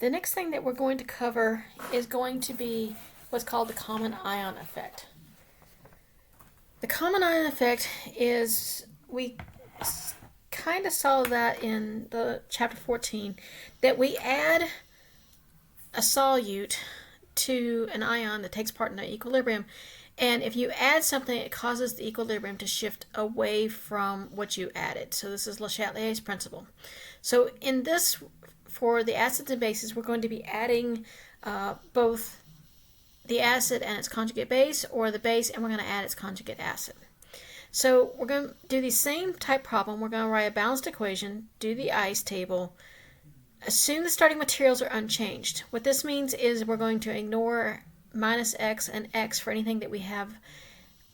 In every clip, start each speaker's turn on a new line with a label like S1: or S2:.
S1: The next thing that we're going to cover is going to be what's called the common ion effect. The common ion effect is, we kind of saw that in the chapter 14, that we add a solute to an ion that takes part in the equilibrium, and if you add something, it causes the equilibrium to shift away from what you added. So this is Le Chatelier's principle. So in this, for the acids and bases, we're going to be adding both the acid and its conjugate base, or the base and we're going to add its conjugate acid. So we're going to do the same type problem. We're going to write a balanced equation, do the ice table, assume the starting materials are unchanged. What this means is we're going to ignore minus x and x for anything that we have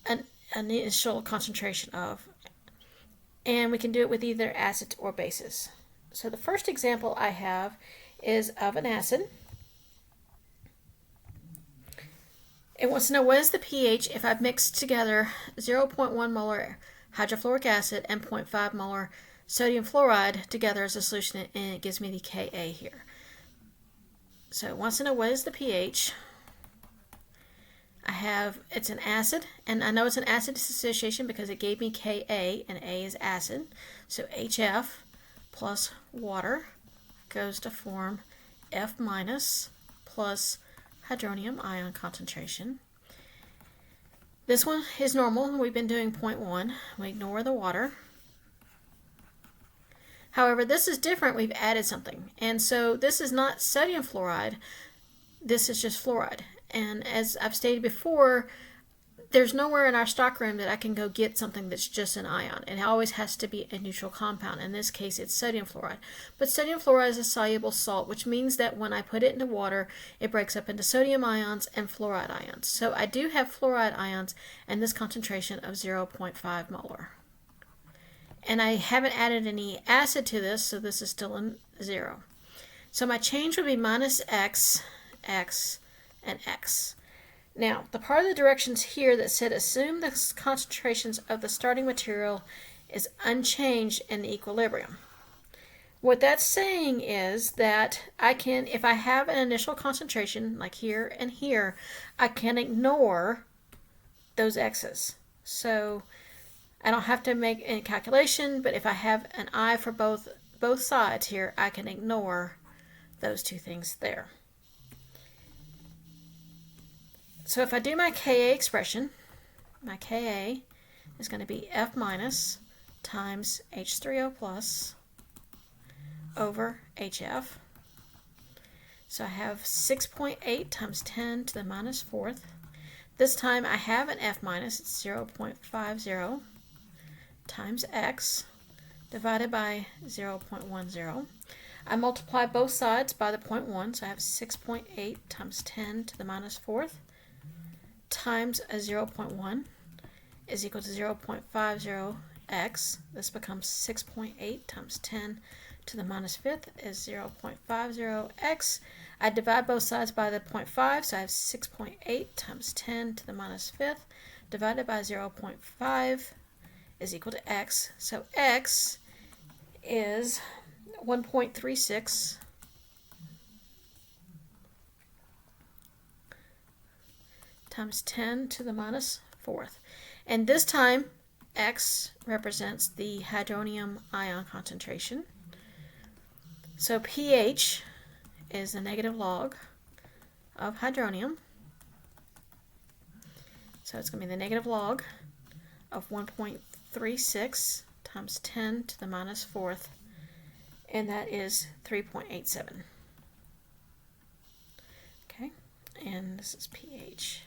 S1: an initial concentration of. And we can do it with either acids or bases. So the first example I have is of an acid. It wants to know what is the pH if I've mixed together 0.1 molar hydrofluoric acid and 0.5 molar sodium fluoride together as a solution, and it gives me the Ka here. So it wants to know what is the pH. It's an acid, and I know it's an acid dissociation because it gave me Ka, and A is acid. So HF plus water goes to form F minus plus hydronium ion concentration. This one is normal. We've been doing 0.1. We ignore the water. However, this is different. We've added something. And so this is not sodium fluoride. This is just fluoride. And as I've stated before, there's nowhere in our stockroom that I can go get something that's just an ion. It always has to be a neutral compound. In this case, it's sodium fluoride. But sodium fluoride is a soluble salt, which means that when I put it into water, it breaks up into sodium ions and fluoride ions. So I do have fluoride ions and this concentration of 0.5 molar. And I haven't added any acid to this, so this is still in 0. So my change would be minus x, x, and x. Now, the part of the directions here that said assume the concentrations of the starting material is unchanged in the equilibrium. What that's saying is that I can, if I have an initial concentration, like here and here, I can ignore those x's. So I don't have to make any calculation, but if I have an I for both sides here, I can ignore those two things there. So if I do my Ka expression, my Ka is going to be F minus times H3O plus over HF. So I have 6.8 times 10 to the minus fourth. This time I have an F minus, it's 0.50 times x divided by 0.10. I multiply both sides by the 0.1, so I have 6.8 times 10 to the minus fourth times a 0.1 is equal to 0.50x. This becomes 6.8 times 10 to the minus fifth is 0.50x. I divide both sides by the 0.5, so I have 6.8 times 10 to the minus fifth divided by 0.5 is equal to x. So x is 1.36 times 10 to the minus fourth. And this time, x represents the hydronium ion concentration. So pH is the negative log of hydronium. So it's going to be the negative log of 1.36 times 10 to the minus fourth, and that is 3.87. Okay, and this is pH.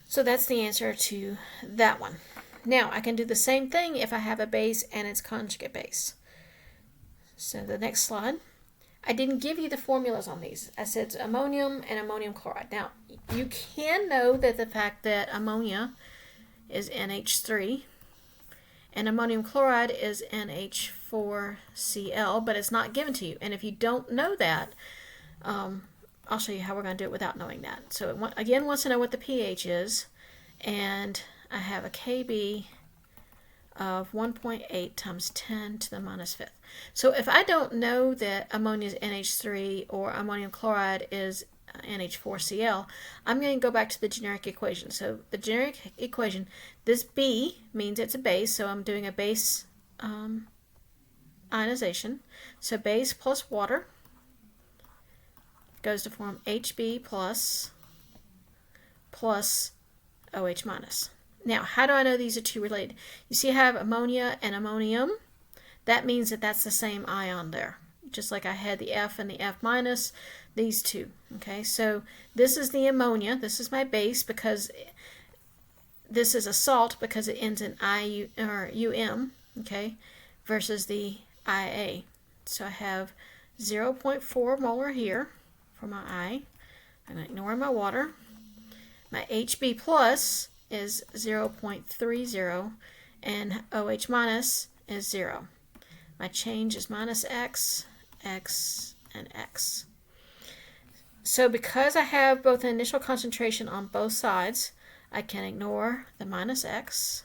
S1: So that's the answer to that one. Now I can do the same thing if I have a base and its conjugate base. So the next slide. I didn't give you the formulas on these. I said ammonium and ammonium chloride. Now you can know that the fact that ammonia is NH3 and ammonium chloride is NH4Cl, but it's not given to you. And if you don't know that, I'll show you how we're going to do it without knowing that. So it again wants to know what the pH is, and I have a Kb of 1.8 times 10 to the minus fifth. So if I don't know that ammonia is NH3 or ammonium chloride is NH4Cl, I'm going to go back to the generic equation. So the generic equation, this B means it's a base, so I'm doing a base ionization. So base plus water goes to form HB plus OH minus. Now, how do I know these are two related? You see I have ammonia and ammonium. That means that that's the same ion there. Just like I had the F and the F minus, these two. Okay, so this is the ammonia. This is my base because this is a salt because it ends in UM, okay, versus the IA. So I have 0.4 molar here for my I. I'm going to ignore my water. My HB plus is 0.30 and OH minus is 0. My change is minus X, X, and X. So because I have both an initial concentration on both sides, I can ignore the minus X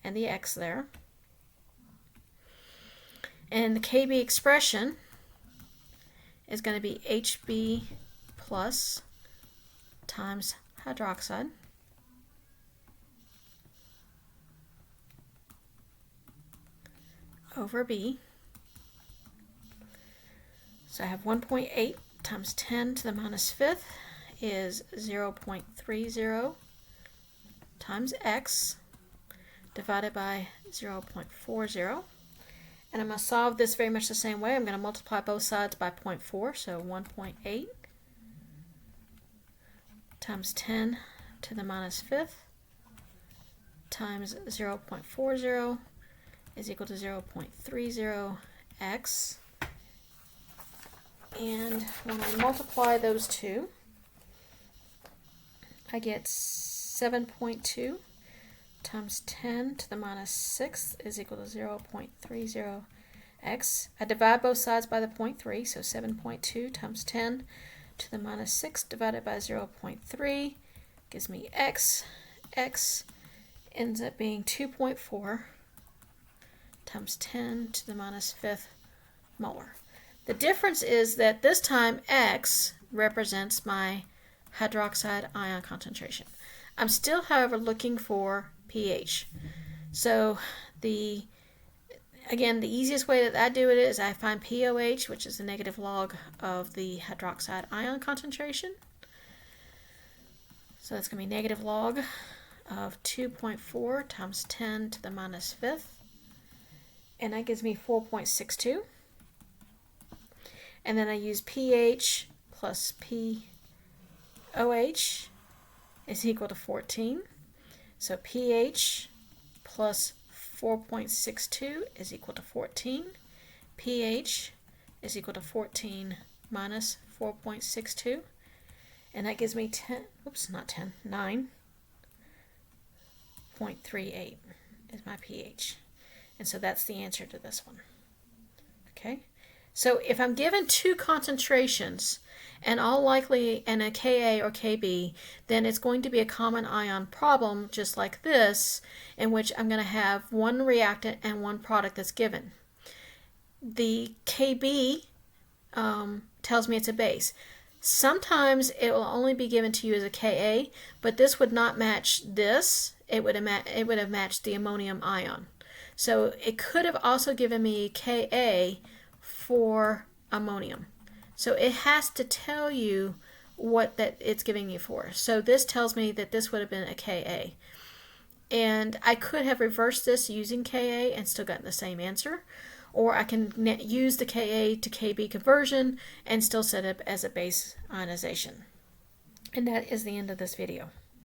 S1: and the X there. And the Kb expression is going to be HB plus times hydroxide over B. So I have 1.8 times 10 to the minus fifth is 0.30 times X divided by 0.40. And I'm going to solve this very much the same way. I'm going to multiply both sides by 0.4, so 1.8 times 10 to the minus fifth times 0.40 is equal to 0.30x. And when I multiply those two, I get 7.2 times 10 to the minus sixth is equal to 0.30x. I divide both sides by the 0.3, so 7.2 times 10 to the minus 6 divided by 0.3 gives me x. X ends up being 2.4 times 10 to the minus fifth molar. The difference is that this time X represents my hydroxide ion concentration. I'm still, however, looking for pH. So again, the easiest way that I do it is I find POH, which is the negative log of the hydroxide ion concentration. So that's going to be negative log of 2.4 times 10 to the minus fifth. And that gives me 4.62. And then I use pH plus POH is equal to 14. So pH plus 4.62 is equal to 14. pH is equal to 14 minus 4.62. And that gives me 9.38 is my pH. And so that's the answer to this one. Okay? So if I'm given two concentrations, and all likely in a Ka or Kb, then it's going to be a common ion problem just like this, in which I'm going to have one reactant and one product that's given. The Kb tells me it's a base. Sometimes it will only be given to you as a Ka, but this would not match this. It would have matched the ammonium ion. So it could have also given me Ka for ammonium. So it has to tell you what that it's giving you for. So this tells me that this would have been a Ka. And I could have reversed this using Ka and still gotten the same answer. Or I can use the Ka to Kb conversion and still set it as a base ionization. And that is the end of this video.